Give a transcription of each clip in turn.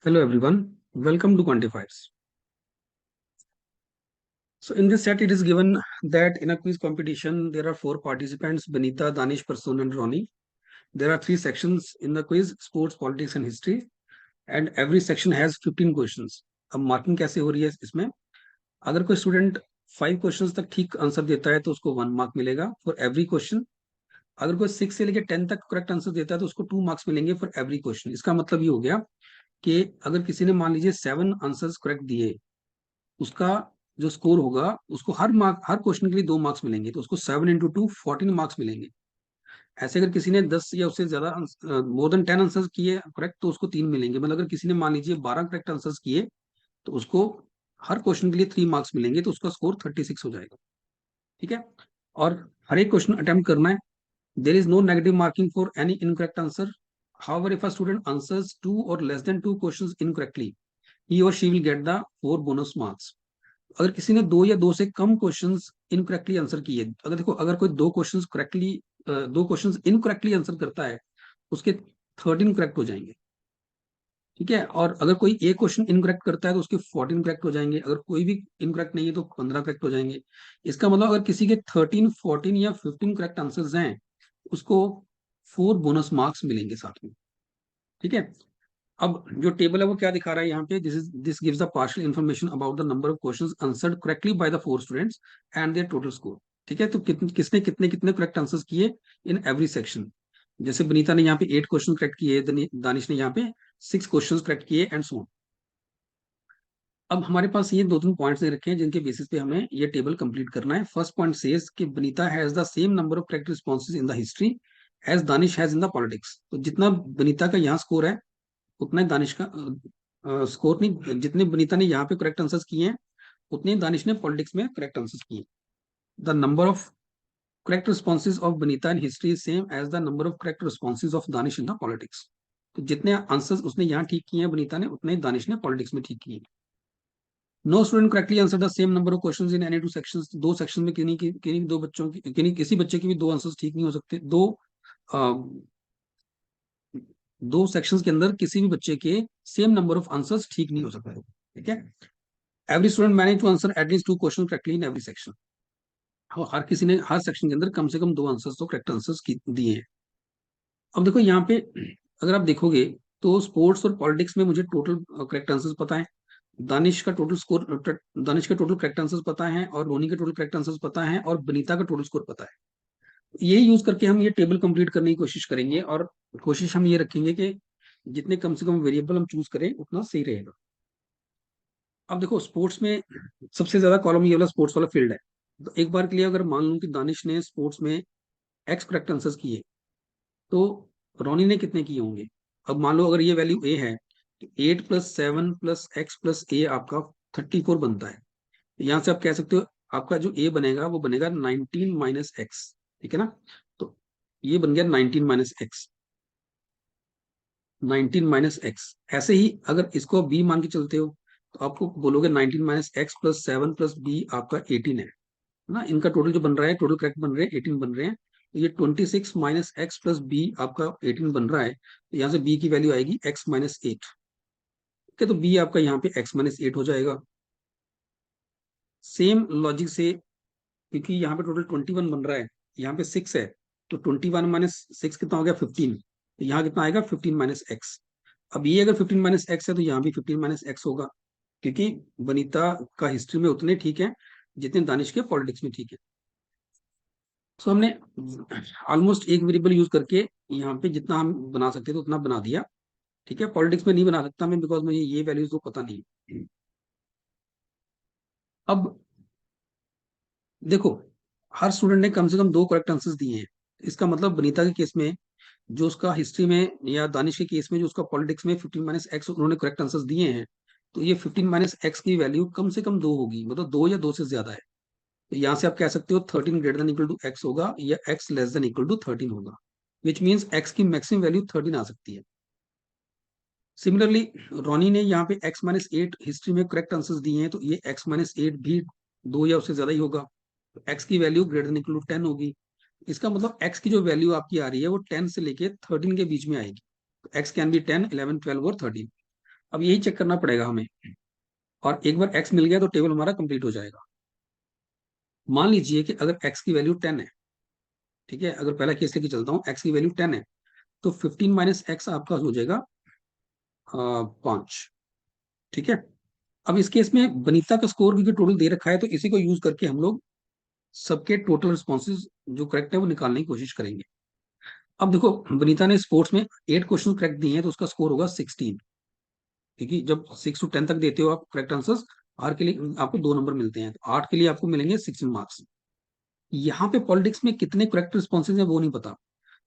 Hello everyone, welcome to Quantifiers. So in this set it is given that in a quiz competition there are four participants: Benita, Danish, Prasoon and Ronnie. There are three sections in the quiz: sports, politics and history, and every section has 15 questions. अब marking कैसे हो रही है इसमें? अगर कोई student 5 questions तक ठीक आंसर देता है तो उसको 1 मार्क मिलेगा फॉर एवरी क्वेश्चन। अगर कोई 6 से लेकर 10 तक करेक्ट आंसर देता है तो उसको 2 मार्क्स मिलेंगे फॉर एवरी क्वेश्चन। इसका मतलब ये हो गया कि अगर किसी ने मान लीजिए 7 आंसर्स करेक्ट दिए, उसका जो स्कोर होगा उसको हर क्वेश्चन के लिए 2 मार्क्स मिलेंगे, तो उसको 7 इंटू 2 14 मार्क्स मिलेंगे। ऐसे अगर किसी ने 10 या उससे ज्यादा मोर देन 10 आंसर्स किए करेक्ट तो उसको 3 मिलेंगे। मतलब अगर किसी ने मान लीजिए 12 करेक्ट आंसर्स किए तो उसको हर क्वेश्चन के लिए 3 मार्क्स मिलेंगे, तो उसका स्कोर 36 हो जाएगा। ठीक है, और हर एक क्वेश्चन अटेम्प्ट करना है। There is no negative marking for any incorrect answer. However if a student answers 2 और less than 2 questions incorrectly, he or she will get the 4 bonus marks. अगर किसी ने 2 या 2 से कम क्वेश्चंस इनकरेक्टली आंसर किए, अगर देखो अगर कोई 2 क्वेश्चंस इनकरेक्टली आंसर करता है उसके 13 करेक्ट हो जाएंगे। ठीक है, और अगर कोई एक क्वेश्चन इनकरेक्ट करता है तो उसके 14 करेक्ट हो जाएंगे। अगर कोई भी इनकरेक्ट नहीं है तो 15 करेक्ट हो जाएंगे। इसका मतलब अगर किसी के 13, 14 या 15 करेक्ट आंसर्स हैं, उसको 4 बोनस मार्क्स मिलेंगे साथ में। ठीक है, अब जो टेबल है वो क्या दिखा रहा है यहाँ पे? This gives the partial information about the number of questions answered correctly by the 4 students and their total score. ठीक है, तो किसने कितने कितने करेक्ट आंसर्स किए इन एवरी सेक्शन। जैसे बनीता ने यहाँ पे 8 क्वेश्चन करेक्ट किए, दानिश ने यहाँ पे 6 क्वेश्चन करेक्ट किए एंड सो ऑन। अब हमारे पास ये 2-3 पॉइंट्स दे रखे हैं जिनके बेसिस पे हमें ये टेबल कंप्लीट करना है। फर्स्ट पॉइंट सेज कि Banita has the same number of correct responses in the history as Danish has in the politics. तो जितना बनीता का यहाँ स्कोर है उतना ही दानिश का स्कोर नहीं, जितने बनीता ने यहाँ पे करेक्ट आंसर्स किए हैं उतने ही दानिश ने पॉलिटिक्स में करेक्ट आंसर्स किए। The number of correct responses of Banita in history is same as the number of correct responses of Danish in the politics. तो जितने आंसर्स उसने यहाँ ठीक किए हैं बनीता ने, उतने ही दानिश ने पॉलिटिक्स में ठीक किए। No student correctly answer the same number of questions in any two sections. दो सेक्शन में किन्हीं दो बच्चों की किसी बच्चे के भी 2 आंसर्स ठीक नहीं हो सकते। दो सेक्शंस के अंदर किसी भी बच्चे के सेम नंबर ऑफ आंसर्स ठीक नहीं हो सकते। ठीक है, every student manage to answer at least 2 question correctly in every section. हर किसी ने हर सेक्शन के अंदर कम से कम 2 आंसर्स तो करेक्ट आंसर्स दिए हैं। अब देखो यहाँ पे अगर आप देखोगे तो स्पोर्ट्स और पॉलिटिक्स में मुझे टोटल करेक्ट आंसर्स पता है, दानिश का टोटल स्कोर, दानिश के टोटल करेक्ट आंसर्स पता है, और रोनी के टोटल करेक्ट आंसर्स पता है, और बनीता का टोटल स्कोर पता है। ये यूज करके हम ये टेबल कंप्लीट करने की कोशिश करेंगे, और कोशिश हम ये रखेंगे कि जितने कम से कम वेरिएबल हम चूज करें उतना सही रहेगा। अब देखो स्पोर्ट्स में सबसे ज्यादा कॉलम ये वाला स्पोर्ट्स वाला फील्ड है। तो एक बार के लिए अगर मान लूं कि दानिश ने स्पोर्ट्स में एक्स करेक्ट आंसर्स किए, तो रोनी ने कितने किए होंगे? अब मान लो अगर ये वैल्यू ए है तो 8 प्लस 7 प्लस एक्स प्लस ए आपका 34 बनता है। यहाँ से आप कह सकते हो आपका जो ए बनेगा वो बनेगा 19 माइनस एक्स। ठीक है ना, तो ये बन गया 19 माइनस एक्स, 19 माइनस एक्स। ऐसे ही अगर इसको बी मान के चलते हो तो आपको बोलोगे 19 minus x plus 7 plus b आपका 18 है ना। इनका टोटल जो बन रहा है, टोटल करेक्ट बन रहे हैं 18 बन रहे हैं। तो ये 26 माइनस एक्स प्लस बी आपका 18 बन रहा है, तो यहाँ से बी की वैल्यू आएगी एक्स माइनस 8। ठीक है, तो बी आपका यहाँ पे एक्स माइनस 8 हो जाएगा। सेम लॉजिक से, क्योंकि यहाँ पे टोटल 21 बन रहा है, यहाँ पे 6 है, तो 21 माइनस 6 कितना हो गया 15। तो यहाँ कितना आएगा 15 माइनस एक्स। अब ये अगर 15 माइनस एक्स है तो यहाँ भी 15 माइनस एक्स होगा, क्योंकि वनीता का हिस्ट्री में उतने ठीक है जितने दानिश के पॉलिटिक्स में ठीक है। सो हमने ऑलमोस्ट एक वेरिएबल यूज करके यहाँ पे जितना हम बना सकते थे उतना बना दिया। ठीक है, पॉलिटिक्स में नहीं बना सकता मैं, बिकॉज मुझे ये वैल्यूज तो पता नहीं है। अब देखो हर स्टूडेंट ने कम से कम 2 करेक्ट आंसर्स दिए हैं। इसका मतलब बनीता के केस में जो उसका हिस्ट्री में, या दानिश के केस में जो उसका पॉलिटिक्स में 15 माइनस एक्स उन्होंने करेक्ट आंसर्स दिए हैं, तो ये 15 माइनस एक्स की वैल्यू कम से कम 2 होगी, मतलब 2 या 2 से ज्यादा है। तो यहाँ से आप कह सकते हो 13 greater than equal to x होगा, या x less than equal to 13 होगा, विच मीन्स एक्स की मैक्सिमम वैल्यू 13 आ सकती है। सिमिलरली रोनी ने यहाँ पे एक्स माइनस 8 हिस्ट्री में करेक्ट आंसर्स दिए हैं, तो ये एक्स माइनस 8 भी 2 या उससे ज्यादा ही होगा, तो एक्स की value greater than equal to 10 होगी। इसका मतलब एक्स की जो वैल्यू आपकी आ रही है वो 10 से लेके 13 के बीच में आएगी। एक्स कैन बी 10, 11, 12 और 13। अब यही चेक करना पड़ेगा हमें, और एक बार x मिल गया तो टेबल हमारा कंप्लीट हो जाएगा। मान लीजिए कि अगर x की वैल्यू 10 है, ठीक है, अगर पहला केस लेके चलता हूँ, x की वैल्यू 10 है, तो 15 माइनस एक्स आपका हो जाएगा 5। ठीक है। अब इस केस में बनीता का स्कोर क्योंकि टोटल दे रखा है, तो इसी को यूज करके हम लोग सबके टोटल रिस्पॉन्सेज जो करेक्ट है वो निकालने की कोशिश करेंगे। अब देखो, बनीता ने स्पोर्ट्स में 8 क्वेश्चन करेक्ट दिए हैं, तो उसका स्कोर होगा 16, क्योंकि जब 6 to 10 तक देते हो आप करेक्ट आंसर्स, आर के लिए आपको 2 नंबर मिलते हैं, तो 8 के लिए आपको मिलेंगे 16 मार्क्स। यहाँ पे पॉलिटिक्स में कितने करेक्ट रिस्पॉन्सेज है वो नहीं पता,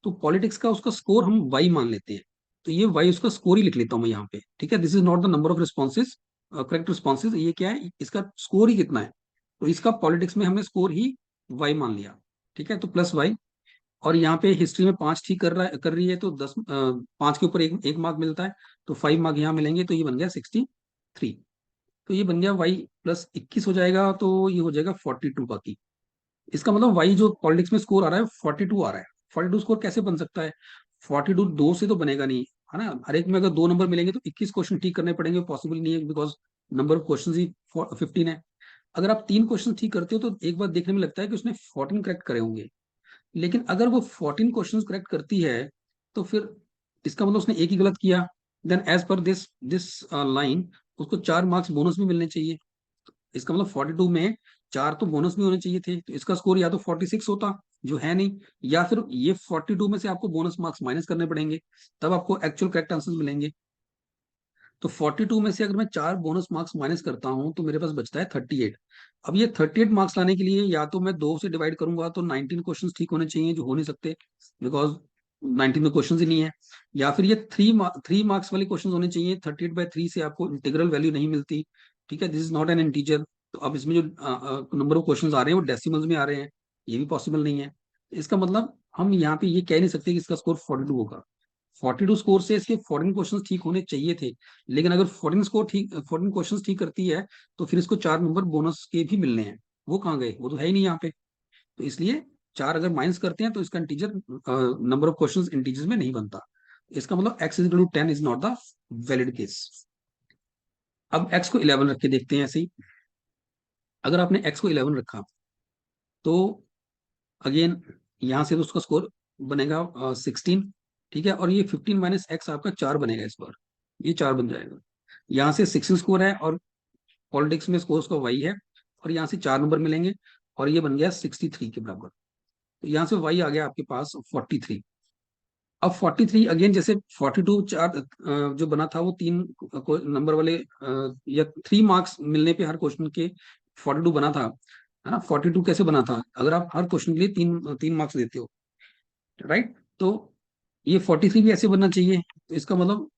तो पॉलिटिक्स का उसका स्कोर हम वाई मान लेते हैं, तो ये वाई उसका स्कोर ही लिख लेता हूँ मैं यहाँ पे। ठीक है, this is not the number of responses, correct responses, ये क्या है, इसका स्कोर ही कितना है, तो इसका पॉलिटिक्स में हमने स्कोर ही वाई मान लिया। ठीक है, तो प्लस वाई। और यहाँ पे हिस्ट्री में 5 ठीक कर रही है, तो 5 के ऊपर एक मार्क मिलता है, तो 5 मार्क यहाँ मिलेंगे, तो ये बन गया 63। तो ये बन गया वाई प्लस 21 हो जाएगा, तो ये हो जाएगा 42 बाकी। इसका मतलब वाई जो पॉलिटिक्स में स्कोर आ रहा है 42 आ रहा है। 42 स्कोर कैसे बन सकता है, 42 दो से तो बनेगा नहीं, है ना, हर एक में अगर 2 नंबर मिलेंगे तो 21 क्वेश्चन ठीक करने पड़ेंगे, पॉसिबल नहीं है, बिकॉज नंबर ऑफ क्वेश्चन ही 15 है। अगर आप 3 क्वेश्चन ठीक करते हो तो एक बार देखने में लगता है कि उसने 14 करेक्ट करे होंगे, लेकिन अगर वो 14 क्वेश्चन करेक्ट करती है, तो फिर इसका मतलब उसने एक ही गलत किया, then as per this this line उसको 4 मार्क्स बोनस भी मिलने चाहिए। इसका मतलब 42 में 4 तो बोनस भी होने चाहिए थे, तो इसका स्कोर या तो 46 होता, जो है नहीं, या फिर ये 42 में से आपको बोनस मार्क्स माइनस करने पड़ेंगे, तब आपको एक्चुअल करेक्ट आंसर मिलेंगे। तो 42 में से अगर मैं 4 बोनस मार्क्स माइनस करता हूं तो मेरे पास बचता है 38। अब ये 38 मार्क्स लाने के लिए या तो मैं 2 से डिवाइड करूंगा, तो 19 क्वेश्चंस ठीक होने चाहिए, जो हो नहीं सकते, बिकॉज 19 में क्वेश्चन ही नहीं है। या फिर ये 3 मार्क्स वाले क्वेश्चन होने चाहिए, 38/3 से आपको इंटीग्रल वैल्यू नहीं मिलती। ठीक है, this is not an integer. तो अब इसमें जो नंबर ऑफ क्वेश्चन आ रहे हैं वो डेसिमल्स में आ रहे हैं, ये भी पॉसिबल नहीं है। इसका मतलब हम यहाँ पे ये कह नहीं सकते कि इसका स्कोर 42 होगा। 42 स्कोर से इसके 14 क्वेश्चंस ठीक होने चाहिए थे, लेकिन अगर 14 क्वेश्चंस ठीक करती है, तो फिर इसको 4 नंबर बोनस के भी मिलने हैं, वो कहाँ गए, वो तो है ही नहीं यहाँ पे। तो इसलिए 4 अगर माइनस करते हैं तो इसका integer number of questions integers में नहीं बनता। इसका मतलब x is 10 is not the valid case. अब x को 11 रख के देखते हैं ऐसे ही। अगर आपने x को 11 रखा, तो अगेन यहाँ से तो उसका स्कोर बनेगा 16। ठीक है, और ये 15 माइनस एक्स आपका 4 बनेगा इस बार, ये 4 बन जाएगा। यहाँ से 16 स्कोर है, और पॉलिटिक्स में स्कोर उसका वाई है, और यहाँ से 4 नंबर मिलेंगे, और ये बन गया 63 के बराबर। तो यहाँ से वाई आ गया आपके पास 43। अब 43 अगेन जैसे 42 4 जो बना था वो 3 नंबर वाले या 3 मार्क्स मिलने पे हर क्वेश्चन के 42 बना था, है ना। 42 कैसे बना था, अगर आप हर क्वेश्चन के लिए 3 मार्क्स देते हो, राइट, तो ये 43 भी ऐसे बनना चाहिए। तो इसका मतलब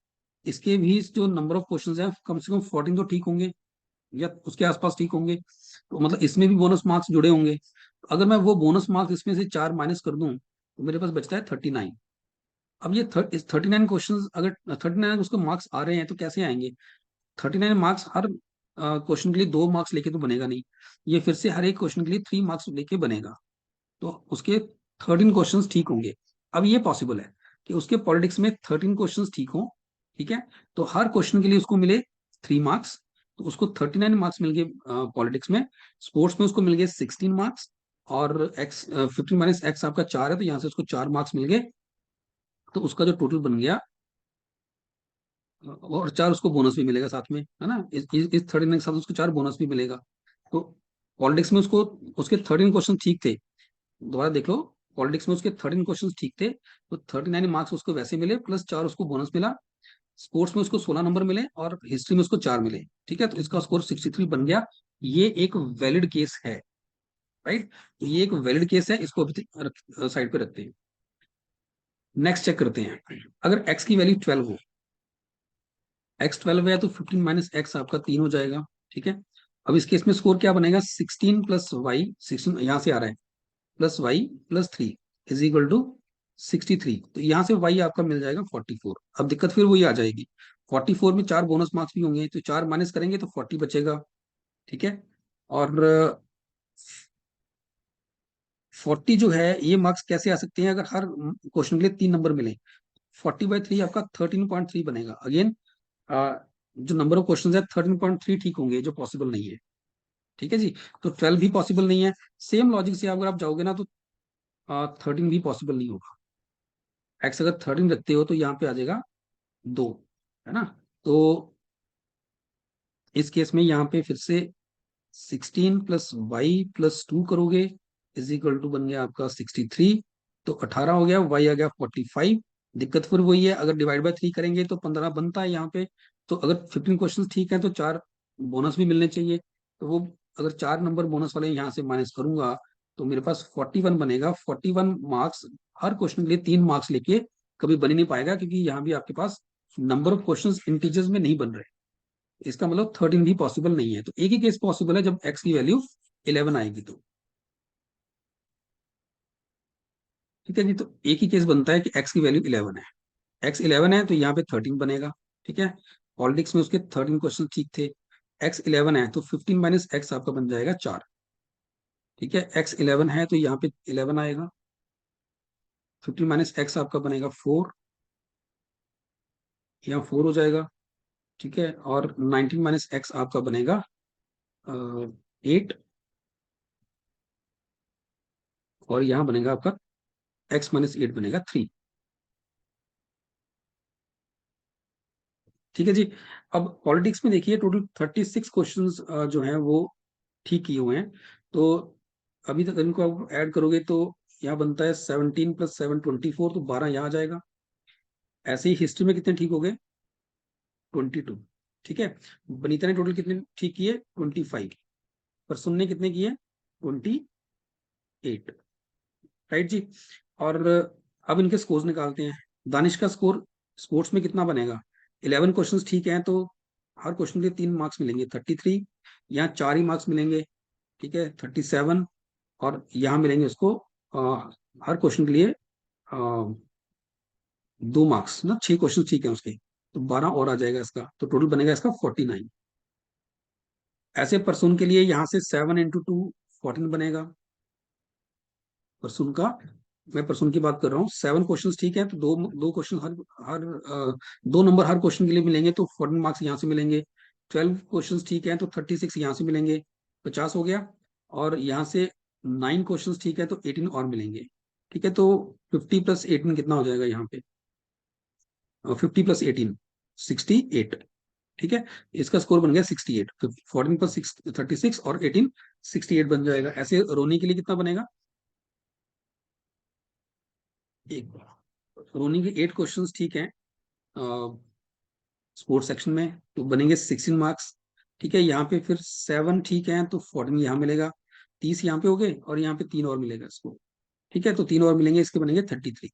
इसके भी जो नंबर ऑफ क्वेश्चंस है कम से कम 14 तो ठीक होंगे, या उसके आसपास ठीक होंगे, तो मतलब इसमें भी बोनस मार्क्स जुड़े होंगे। तो अगर मैं वो बोनस मार्क्स इसमें से 4 माइनस कर दूं, तो मेरे पास बचता है 39। अब ये 39 क्वेश्चन, अगर 39 उसको मार्क्स आ रहे हैं तो कैसे आएंगे। 39 मार्क्स हर क्वेश्चन के लिए 2 मार्क्स लेके तो बनेगा नहीं, ये फिर से हर एक क्वेश्चन के लिए 3 मार्क्स लेके बनेगा, तो उसके 13 क्वेश्चंस ठीक होंगे। अब ये पॉसिबल है कि उसके पॉलिटिक्स में 13 क्वेश्चंस ठीक हो। ठीक है, तो हर क्वेश्चन के लिए उसको मिले 3 मार्क्स, तो उसको 39 मार्क्स मिल गए पॉलिटिक्स में। स्पोर्ट्स में उसको मिल गए 16 मार्क्स, और एक्स 15 माइनस एक्स आपका 4 है, तो यहाँ से उसको 4 मार्क्स मिल गए, तो उसका जो टोटल बन गया, और 4 उसको बोनस भी मिलेगा साथ में, है ना, इस 39 के साथ उसको 4 बोनस भी मिलेगा। तो पॉलिटिक्स में उसको उसके 13 क्वेश्चन ठीक थे, दोबारा देख लो, पॉलिटिक्स में उसके 13 क्वेश्चन ठीक थे, तो 39 मार्क्स उसको वैसे मिले, प्लस 4 उसको बोनस मिला। स्पोर्ट्स में उसको 16 नंबर मिले, और हिस्ट्री में उसको 4 मिले। ठीक है, तो इसका स्कोर 63 बन गया। ये एक वैलिड केस है, राइट, तो ये एक वैलिड केस है, इसको अभी साइड पे रखते हैं। नेक्स्ट चेक करते हैं, अगर x की वैल्यू 12 हो, x 12 है, तो 15 माइनस एक्स आपका 3 हो जाएगा। ठीक है, अब इस केस में स्कोर क्या बनेगा, 16 प्लस वाई, 16 यहाँ से आ रहा है, plus y plus 3 is equal to 63। तो यहाँ से वाई आपका मिल जाएगा 44। अब दिक्कत फिर वही आ जाएगी, 44 में 4 बोनस मार्क्स भी होंगे, तो 4 माइनस करेंगे तो 40 बचेगा। ठीक है, और 40 जो है ये मार्क्स कैसे आ सकते हैं, अगर हर क्वेश्चन के लिए 3 नंबर मिले, 40/3 आपका 13.3 बनेगा। अगेन जो नंबर ऑफ क्वेश्चन है 13.3 ठीक होंगे, जो पॉसिबल नहीं है। ठीक है जी। तो 12 भी पॉसिबल नहीं है। सेम लॉजिक से अगर आप जाओगे ना तो 13 भी पॉसिबल नहीं होगा। एक्स अगर 13 रखते हो तो यहाँ पे आ जाएगा 2, है ना। तो इस केस में यहाँ पे फिर से 16 + y + 2 करोगे इज इक्वल टू बन गया आपका 63। तो 18 हो गया, y आ गया 45। दिक्कत फिर वही है, अगर डिवाइड बाय 3 करेंगे तो 15 बनता है यहाँ पे। तो अगर 15 क्वेश्चन ठीक है तो 4 बोनस भी मिलने चाहिए। तो वो अगर 4 नंबर बोनस वाले यहाँ से माइनस करूंगा तो मेरे पास 41 बनेगा। 41 मार्क्स, हर क्वेश्चन के लिए 3 मार्क्स लेके कभी बन ही नहीं पाएगा, क्योंकि यहाँ भी आपके पास नंबर ऑफ क्वेश्चन इंटीजर्स में नहीं बन रहे। इसका मतलब 13 भी पॉसिबल नहीं है। तो एक ही केस पॉसिबल है, जब x की वैल्यू 11 आएगी तो। ठीक है जी। तो एक ही केस बनता है कि x की वैल्यू 11 है। x 11 है तो यहाँ पे 13 बनेगा। ठीक है। पॉलिटिक्स में उसके 13 क्वेश्चन ठीक थे। x 11 है तो 15 - x आपका बन जाएगा 4। ठीक है। x 11 है तो यहाँ पे 11 आएगा। 15 - x आपका बनेगा 4, यहाँ 4 हो जाएगा। ठीक है। और 19 - x आपका बनेगा 8, और यहाँ बनेगा आपका x - 8 बनेगा 3। ठीक है जी। अब पॉलिटिक्स में देखिए टोटल 36 क्वेश्चंस जो हैं वो ठीक किए हुए हैं। तो अभी तक इनको आप ऐड करोगे तो यहाँ बनता है 17 + 7 24, तो 12 यहाँ आ जाएगा। ऐसे ही हिस्ट्री में कितने ठीक हो गए? 22। ठीक है। बनीता ने टोटल कितने ठीक किए? 25। पर सुनने कितने किए? 28। राइट जी। और अब इनके स्कोर्स निकालते हैं। दानिश का स्कोर स्पोर्ट्स में कितना बनेगा? 11 क्वेश्चंस ठीक हैं तो हर क्वेश्चन के 3 मार्क्स मिलेंगे, 33। यहाँ 4 ही मार्क्स मिलेंगे। ठीक है, 37। और यहाँ मिलेंगे उसको हर क्वेश्चन के लिए 2 मार्क्स ना, 6 क्वेश्चन ठीक है उसके। तो 12 और आ जाएगा इसका, तो टोटल बनेगा इसका 49। ऐसे परसों के लिए यहाँ से 7 × 2 14 बनेगा परसों का। मैं परसों की बात कर रहा हूँ। 7 क्वेश्चंस ठीक है तो दो दो क्वेश्चन हर हर 2 नंबर हर क्वेश्चन के लिए मिलेंगे, तो 14 मार्क्स यहाँ से मिलेंगे। 12 क्वेश्चंस ठीक है तो 36 यहाँ से मिलेंगे, 50 हो गया। और यहाँ से 9 क्वेश्चंस ठीक है तो 18 और मिलेंगे। ठीक है। तो 50 + 18 कितना हो जाएगा यहाँ पे? 50 + 18 68। ठीक है। इसका स्कोर बन गया 68। 14 + 6 36 और 18 68 बन जाएगा। ऐसे रोनी के लिए कितना बनेगा? एक रोनी के 8 क्वेश्चंस ठीक हैं स्पोर्ट्स सेक्शन में, तो बनेंगे 16 मार्क्स। ठीक है। यहाँ पे फिर 7 ठीक है तो 14 यहाँ मिलेगा, 30 यहाँ पे हो गए, और यहाँ पे 3 और मिलेगा इसको। ठीक है। तो 3 और मिलेंगे, इसके बनेंगे 33।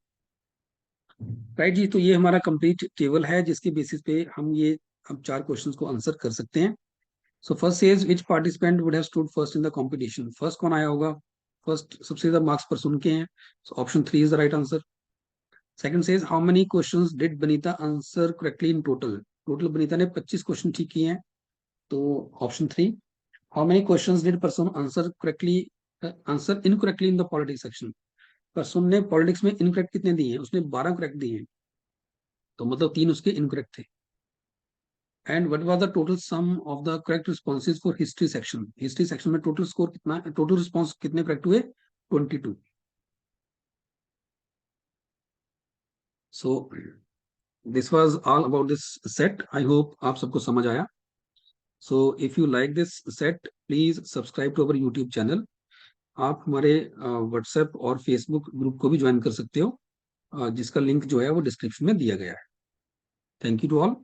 राइट जी। तो ये हमारा कंप्लीट टेबल है जिसके बेसिस पे हम ये अब 4 क्वेश्चंस को आंसर कर सकते हैं। So first says which participant would have stood first in the competition. First कौन आया होगा? फर्स्ट सबसे ज्यादा मार्क्स पर सुन के हैं, सो option 3 is the right answer. Second says how many questions did Banita answer correctly in total. Total Banita ने 25 क्वेश्चन ठीक किए हैं, तो option 3। How many questions did person answer correctly answer incorrectly in the politics section. Person ने politics में incorrect कितने दिए हैं? उसने 12 करेक्ट दिए हैं, तो मतलब 3 उसके इनकरेक्ट थे। And what was the total sum of the correct responses for history section. History section में टोटल स्कोर कितना, टोटल रिस्पॉन्स कितने करेक्ट हुए? 22। So this was all about this set. I hope आप सबको समझ आया। So if you like this set please subscribe to our YouTube channel. आप हमारे व्हाट्सएप और फेसबुक ग्रुप को भी ज्वाइन कर सकते हो, जिसका लिंक जो है वो डिस्क्रिप्शन में दिया गया है। Thank you to all.